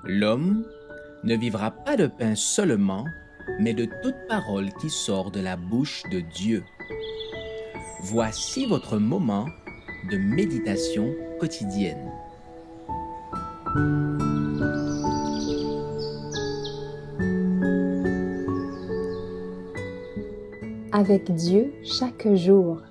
L'homme ne vivra pas de pain seulement, mais de toute parole qui sort de la bouche de Dieu. Voici votre moment de méditation quotidienne. Avec Dieu chaque jour.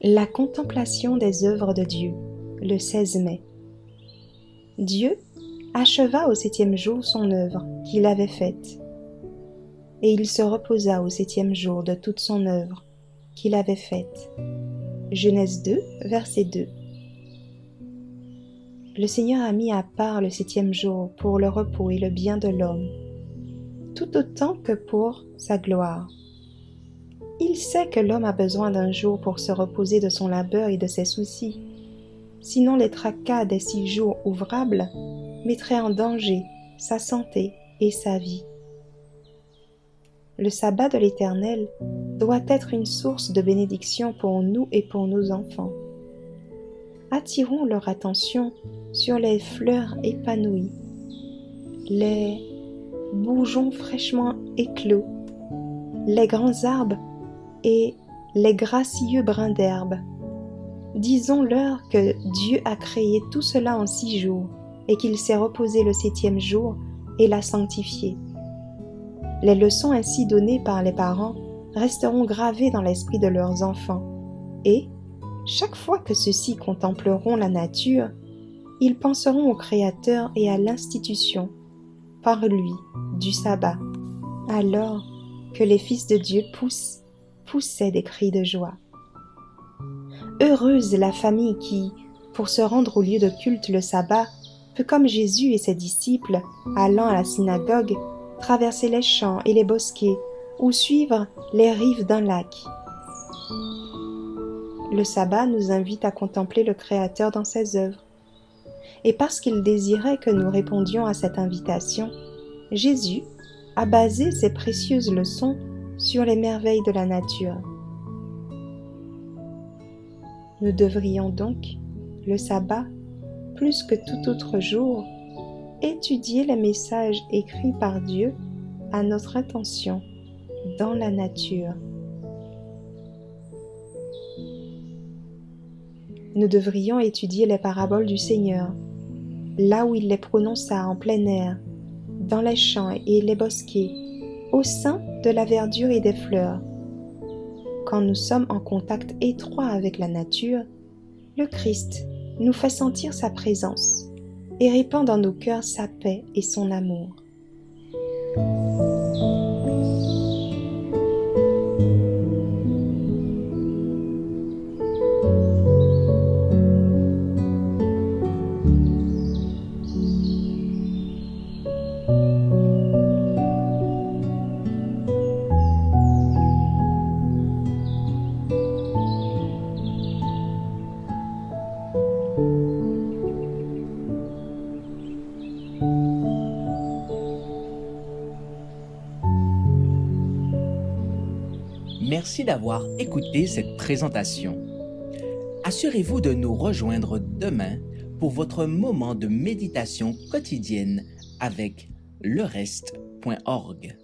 La contemplation des œuvres de Dieu, le 16 mai. Dieu acheva au 7e jour son œuvre qu'il avait faite, et il se reposa au 7e jour de toute son œuvre qu'il avait faite. Genèse 2, verset 2. Le Seigneur a mis à part le 7e jour pour le repos et le bien de l'homme, tout autant que pour sa gloire. Il sait que l'homme a besoin d'un jour pour se reposer de son labeur et de ses soucis. Sinon les tracas des 6 jours ouvrables mettraient en danger sa santé et sa vie. Le sabbat de l'Éternel doit être une source de bénédiction pour nous et pour nos enfants. Attirons leur attention sur les fleurs épanouies, les bourgeons fraîchement éclos, les grands arbres et les gracieux brins d'herbe. Disons-leur que Dieu a créé tout cela en 6 jours et qu'il s'est reposé le 7e jour et l'a sanctifié. Les leçons ainsi données par les parents resteront gravées dans l'esprit de leurs enfants et, chaque fois que ceux-ci contempleront la nature, ils penseront au Créateur et à l'institution, par lui, du sabbat, alors que les fils de Dieu poussaient des cris de joie. Heureuse la famille qui, pour se rendre au lieu de culte le sabbat, peut comme Jésus et ses disciples, allant à la synagogue, traverser les champs et les bosquets ou suivre les rives d'un lac. Le sabbat nous invite à contempler le Créateur dans ses œuvres. Et parce qu'il désirait que nous répondions à cette invitation, Jésus a basé ses précieuses leçons sur les merveilles de la nature. Nous devrions donc, le sabbat, plus que tout autre jour, étudier les messages écrits par Dieu à notre intention dans la nature. Nous devrions étudier les paraboles du Seigneur, là où il les prononça en plein air, dans les champs et les bosquets, au sein de la verdure et des fleurs. Quand nous sommes en contact étroit avec la nature, le Christ nous fait sentir sa présence et répand dans nos cœurs sa paix et son amour. Merci d'avoir écouté cette présentation. Assurez-vous de nous rejoindre demain pour votre moment de méditation quotidienne avec lereste.org.